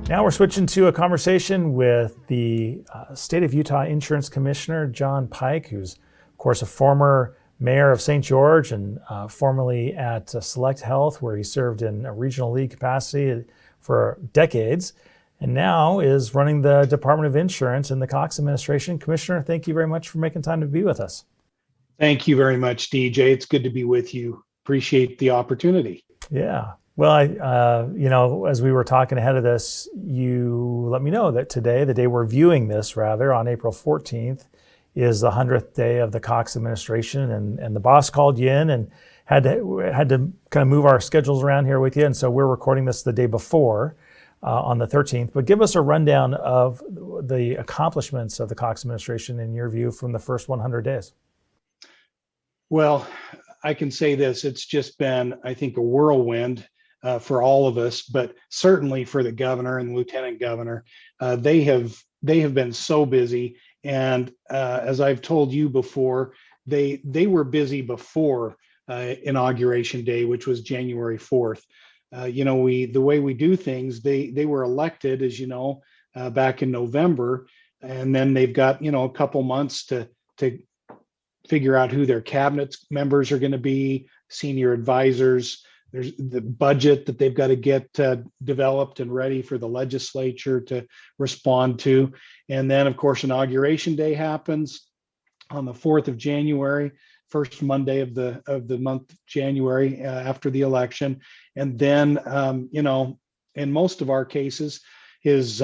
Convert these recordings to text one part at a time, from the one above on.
Now we're switching to a conversation with the State of Utah Insurance Commissioner, John Pike, who's, of course, a former mayor of St. George and formerly at Select Health, where he served in a regional lead capacity for decades, and now is running the Department of Insurance in the Cox administration. Commissioner, thank you very much for making time to be with us. Thank you very much, DJ. It's good to be with you. Appreciate the opportunity. Yeah. Well, as we were talking ahead of this, you let me know that today, the day we're viewing this, rather, on April 14th, is the 100th day of the Cox administration, and the boss called you in and had to kind of move our schedules around here with you, and so we're recording this the day before, on the 13th. But give us a rundown of the accomplishments of the Cox administration in your view from the first 100 days. Well, I can say this: it's just been, I think, a whirlwind. For all of us, but certainly for the governor and lieutenant governor. They have been so busy, and as I've told you before, they were busy before Inauguration Day, which was January 4th. The way we do things, they were elected, as you know, back in November, and then they've got a couple months to figure out who their cabinet members are going to be, senior advisors. There's the budget that they've got to get developed and ready for the legislature to respond to. And then, of course, Inauguration Day happens on the 4th of January, first Monday of the month of January after the election. And then, in most of our cases, his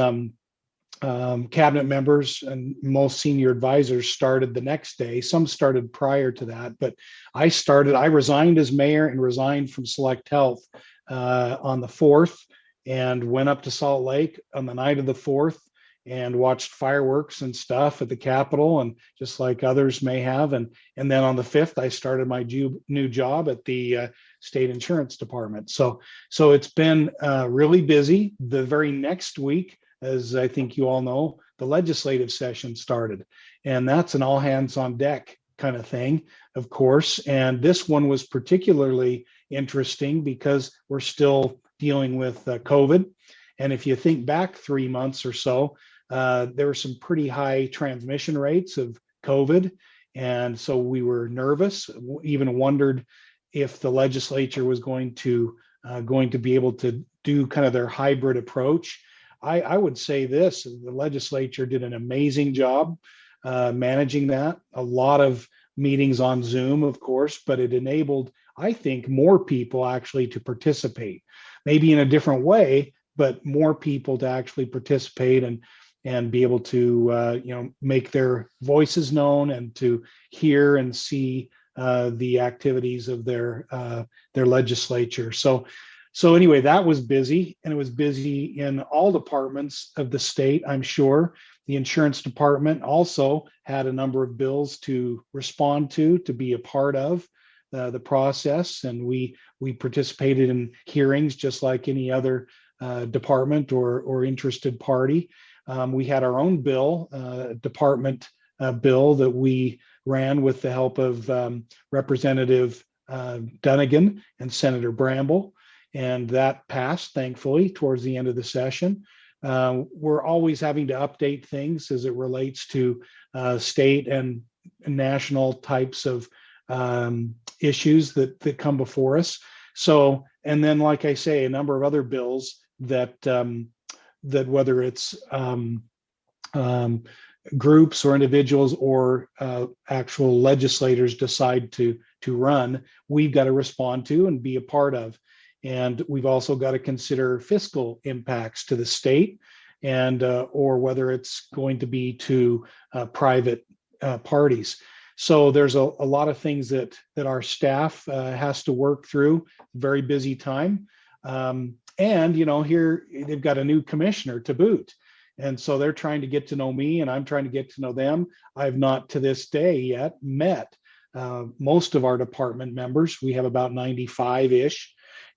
cabinet members and most senior advisors started the next day. Some started prior to that, but I resigned as mayor and resigned from Select Health on the 4th and went up to Salt Lake on the night of the 4th and watched fireworks and stuff at the Capitol, and just like others may have. And then on the 5th, I started my new job at the State Insurance Department. So it's been really busy. The very next week, as I think you all know, the legislative session started, and that's an all hands on deck kind of thing, of course. And this one was particularly interesting because we're still dealing with COVID. And if you think back 3 months or so, there were some pretty high transmission rates of COVID. And so we were nervous, even wondered if the legislature was going to be able to do kind of their hybrid approach. I would say this: the legislature did an amazing job managing that. A lot of meetings on Zoom, of course, but it enabled, I think, more people actually to participate, maybe in a different way, but more people to actually participate and be able to make their voices known and to hear and see the activities of their legislature. So anyway, that was busy, and it was busy in all departments of the state, I'm sure. The insurance department also had a number of bills to respond to be a part of the process, and we participated in hearings just like any other department or interested party. We had our own bill, department bill that we ran with the help of Representative Dunnigan and Senator Bramble. And that passed, thankfully, towards the end of the session. We're always having to update things as it relates to state and national types of issues that come before us. So, and then, like I say, a number of other bills that whether it's groups or individuals or actual legislators decide to run, we've got to respond to and be a part of. And we've also got to consider fiscal impacts to the state, and or whether it's going to be to private parties. So there's a lot of things that our staff has to work through. Very busy time, and here they've got a new commissioner to boot, and so they're trying to get to know me, and I'm trying to get to know them. I've not to this day yet met most of our department members. We have about 95-ish.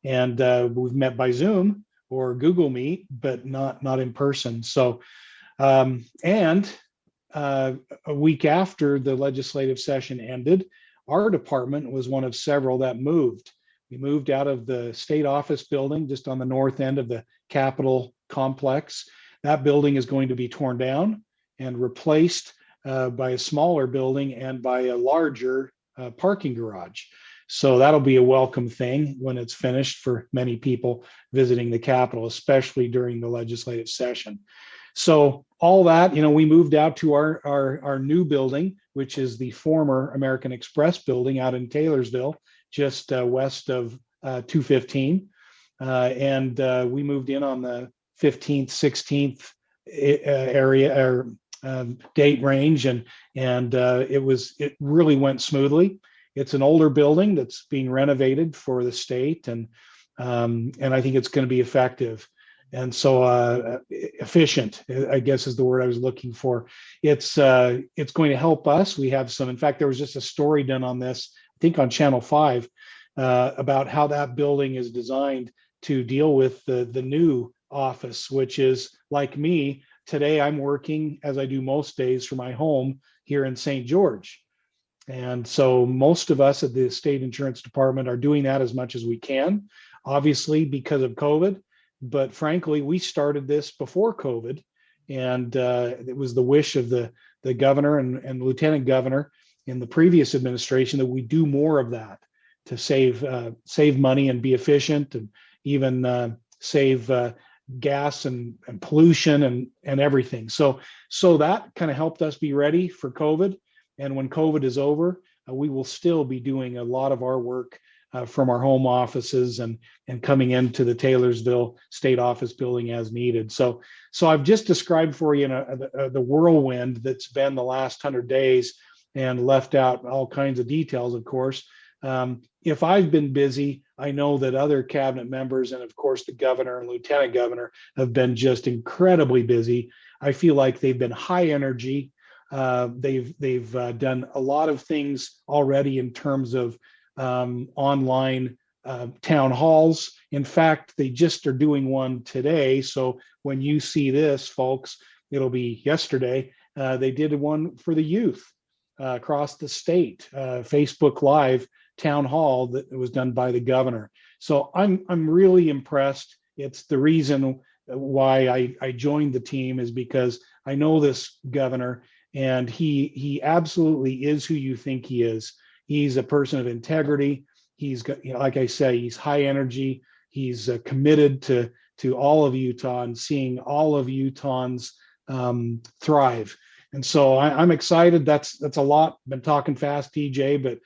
And we've met by Zoom or Google Meet, but not in person. So, and a week after the legislative session ended, our department was one of several that moved. We moved out of the state office building just on the north end of the Capitol complex. That building is going to be torn down and replaced by a smaller building and by a larger parking garage. So that'll be a welcome thing when it's finished for many people visiting the Capitol, especially during the legislative session. So all that, we moved out to our new building, which is the former American Express building out in Taylorsville, just west of 215. And we moved in on the 15th, 16th area or date range, and it really went smoothly. It's an older building that's being renovated for the state, and I think it's going to be effective. And so efficient, I guess, is the word I was looking for. It's going to help us. We have some. In fact, there was just a story done on this, I think, on Channel 5, about how that building is designed to deal with the new office, which is like me. Today, I'm working, as I do most days, from my home here in St. George. And so most of us at the state insurance department are doing that as much as we can, obviously because of COVID. But frankly, we started this before COVID. And it was the wish of the governor and lieutenant governor in the previous administration that we do more of that to save money and be efficient, and even save gas and pollution and everything. So that kind of helped us be ready for COVID. And when COVID is over, we will still be doing a lot of our work from our home offices and coming into the Taylorsville State Office building as needed. So I've just described for you the whirlwind that's been the last 100 days, and left out all kinds of details, of course. If I've been busy, I know that other cabinet members and, of course, the governor and lieutenant governor have been just incredibly busy. I feel like they've been high energy. They've done a lot of things already in terms of online town halls. In fact, they just are doing one today. So when you see this, folks, it'll be yesterday. They did one for the youth across the state, Facebook Live town hall that was done by the governor. So I'm really impressed. It's the reason why I joined the team, is because I know this governor, and he absolutely is who you think he is. He's a person of integrity. He's got, like I say, he's high energy. He's committed to all of Utah and seeing all of Utahns thrive. And so I'm excited. That's a lot. Been talking fast, TJ, but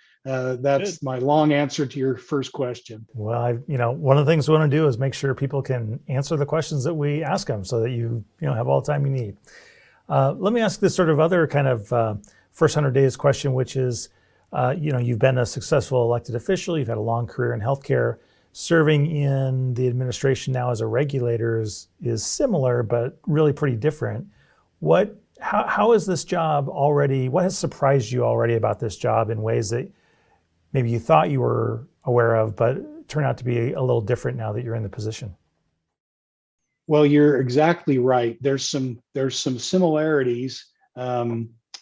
that's good. My long answer to your first question. Well, one of the things we want to do is make sure people can answer the questions that we ask them, so that you have all the time you need. Let me ask this sort of other kind of first 100 days question, which is, you've been a successful elected official. You've had a long career in healthcare. Serving in the administration now as a regulator is similar, but really pretty different. How is this job already? What has surprised you already about this job in ways that maybe you thought you were aware of, but turn out to be a little different now that you're in the position? Well, you're exactly right. There's some similarities,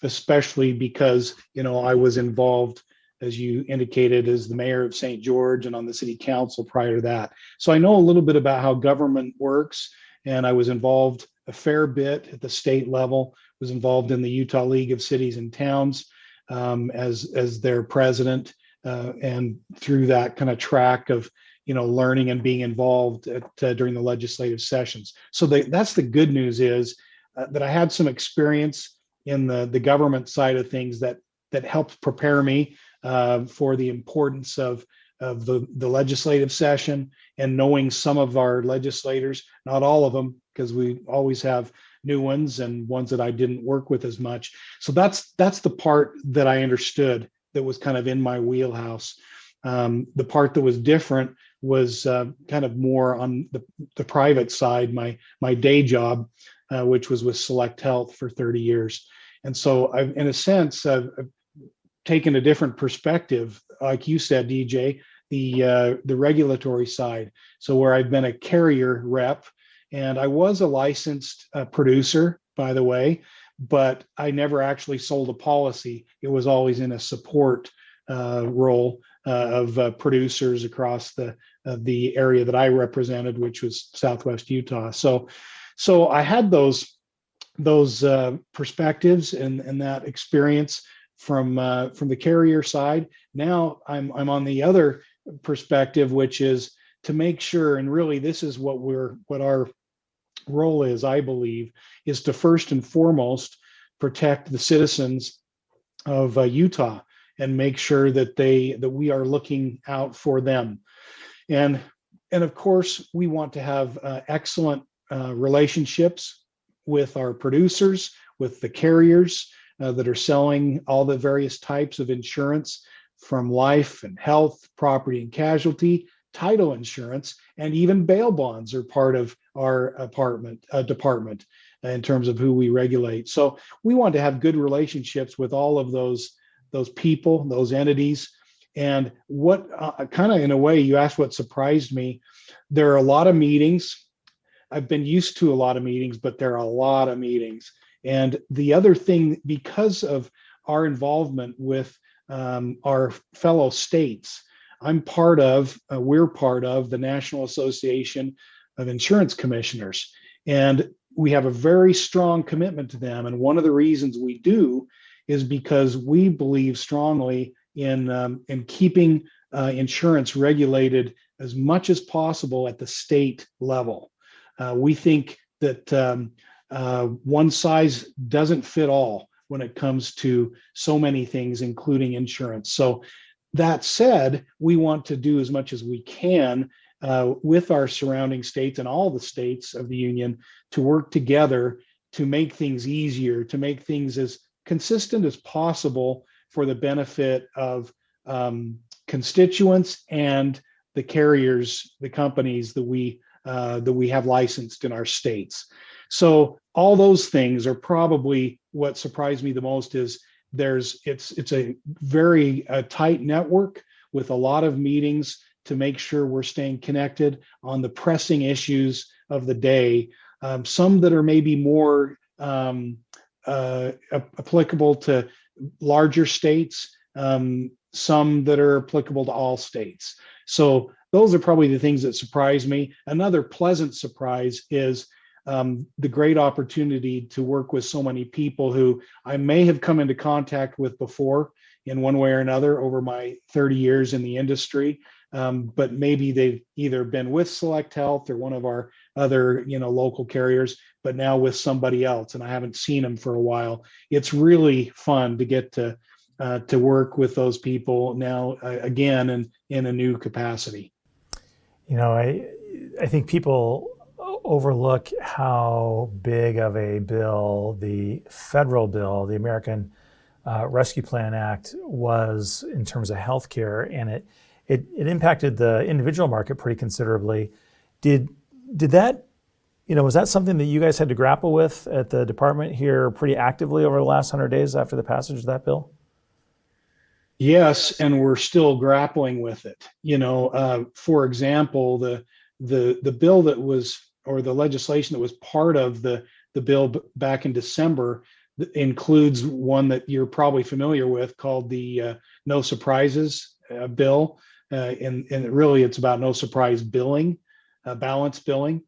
especially because I was involved, as you indicated, as the mayor of St. George and on the city council prior to that. So I know a little bit about how government works, and I was involved a fair bit at the state level. Was involved in the Utah League of Cities and Towns as their president, and through that kind of track of learning and being involved during the legislative sessions. So that's the good news, is that I had some experience in the government side of things that helped prepare me for the importance of the legislative session, and knowing some of our legislators, not all of them, because we always have new ones and ones that I didn't work with as much. So that's the part that I understood, that was kind of in my wheelhouse. The part that was different was kind of more on the private side, my day job, which was with Select Health for 30 years. And so I've, in a sense, I've taken a different perspective, like you said, DJ, the regulatory side. So where I've been a carrier rep, and I was a licensed producer, by the way, but I never actually sold a policy. It was always in a support role of producers across the area that I represented, which was Southwest Utah. So I had those perspectives and that experience from the carrier side. Now I'm on the other perspective, which is to make sure, and really this is what our role is, I believe, is to first and foremost protect the citizens of Utah and make sure that we are looking out for them. And of course, we want to have excellent relationships with our producers, with the carriers that are selling all the various types of insurance, from life and health, property and casualty, title insurance, and even bail bonds are part of our department in terms of who we regulate. So we want to have good relationships with all of those people, those entities. And what kind of, in a way, you asked what surprised me. There are a lot of meetings. I've been used to a lot of meetings, but there are a lot of meetings. And the other thing, because of our involvement with our fellow states, we're part of the National Association of Insurance Commissioners. And we have a very strong commitment to them. And one of the reasons we do is because we believe strongly in keeping insurance regulated as much as possible at the state level. We think that one size doesn't fit all when it comes to so many things, including insurance. So that said, we want to do as much as we can with our surrounding states and all the states of the union to work together to make things easier, to make things as consistent as possible for the benefit of constituents and the carriers, the companies that we have licensed in our states. So all those things are probably what surprised me the most. Is it's a very tight network with a lot of meetings to make sure we're staying connected on the pressing issues of the day. Some that are maybe more applicable to larger states, some that are applicable to all states. So those are probably the things that surprise me. Another pleasant surprise is the great opportunity to work with so many people who I may have come into contact with before in one way or another over my 30 years in the industry. But maybe they've either been with Select Health or one of our other, local carriers, but now with somebody else, and I haven't seen them for a while. It's really fun to get to work with those people now again and in a new capacity. I think people overlook how big of a bill the federal bill, the American Rescue Plan Act, was in terms of healthcare, and it impacted the individual market pretty considerably. Did that, was that something that you guys had to grapple with at the department here pretty actively over the last 100 days after the passage of that bill? Yes, and we're still grappling with it. For example, the bill that was, or the legislation that was part of the bill back in December includes one that you're probably familiar with called the No Surprises bill. And really it's about no surprise billing, balance billing.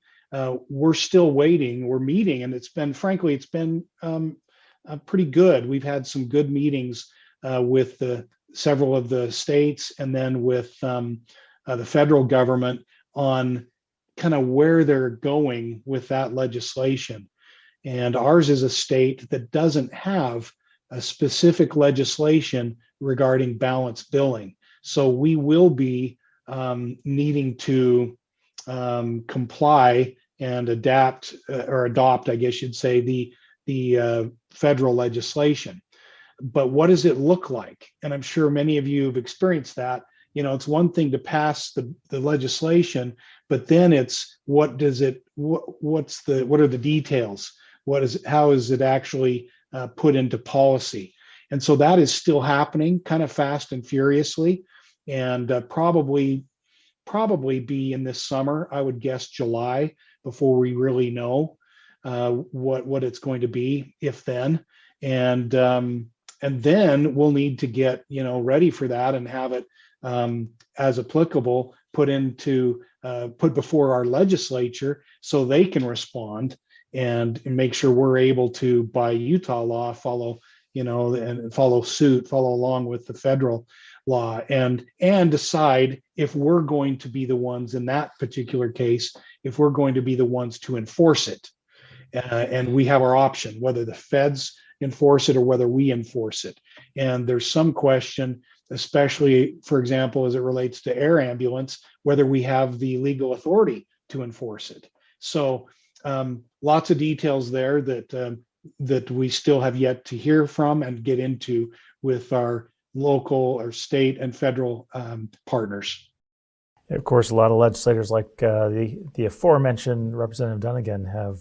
We're still waiting. We're meeting, and it's been pretty good. We've had some good meetings with several of the states and then with the federal government on kind of where they're going with that legislation. And ours is a state that doesn't have a specific legislation regarding balance billing. So we will be needing to comply and adapt or adopt, I guess you'd say, the federal legislation. But what does it look like? And I'm sure many of you have experienced that. It's one thing to pass the legislation, but then it's what are the details? How is it actually put into policy? And so that is still happening kind of fast and furiously, and probably be in this summer. I would guess July before we really know what it's going to be, if then. And And then we'll need to get, ready for that and have it, as applicable, put before our legislature so they can respond and make sure we're able to, by Utah law, follow, and follow suit, follow along with the federal law, and decide if we're going to be the ones in that particular case, if we're going to be the ones to enforce it. And we have our option, whether the feds enforce it or whether we enforce it. And there's some question, especially, for example, as it relates to air ambulance, whether we have the legal authority to enforce it. So lots of details there that we still have yet to hear from and get into with our local or state and federal partners. Of course, a lot of legislators like the aforementioned Representative Dunnigan have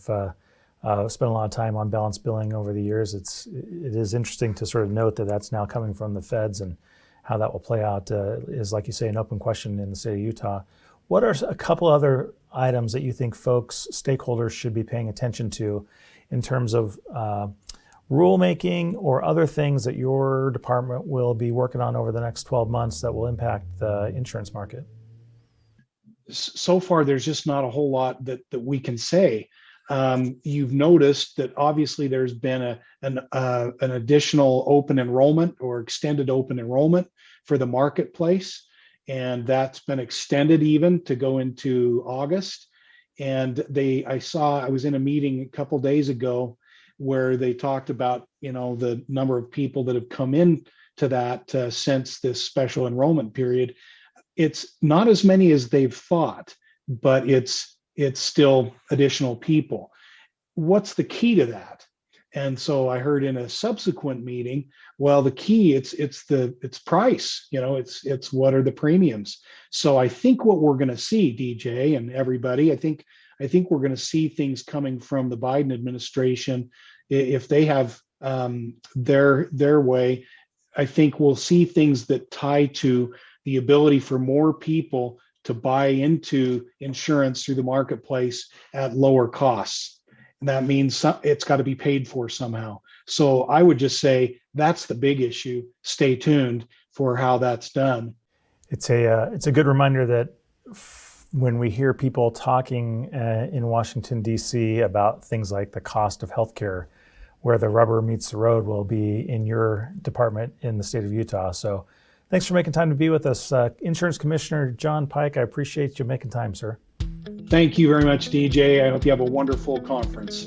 spent a lot of time on balance billing over the years. It is interesting to sort of note that that's now coming from the feds, and how that will play out is, like you say, an open question in the state of Utah. What are a couple other items that you think stakeholders should be paying attention to in terms of rulemaking or other things that your department will be working on over the next 12 months that will impact the insurance market? So far, there's just not a whole lot that we can say. You've noticed that obviously there's been an additional open enrollment or extended open enrollment for the marketplace, and that's been extended even to go into August. And I was in a meeting a couple days ago where they talked about, the number of people that have come in to that since this special enrollment period. It's not as many as they've thought, but it's still additional people. What's the key to that? And so I heard in a subsequent meeting, well, the key it's price. It's what are the premiums. So I think what we're going to see, DJ and everybody, I think we're going to see things coming from the Biden administration. If they have their way, I think we'll see things that tie to the ability for more people to buy into insurance through the marketplace at lower costs. And that means it's got to be paid for somehow. So I would just say that's the big issue. Stay tuned for how that's done. It's a good reminder that when we hear people talking in Washington, D.C. about things like the cost of healthcare, where the rubber meets the road will be in your department in the state of Utah. So thanks for making time to be with us. Insurance Commissioner John Pike, I appreciate you making time, sir. Thank you very much, DJ. I hope you have a wonderful conference.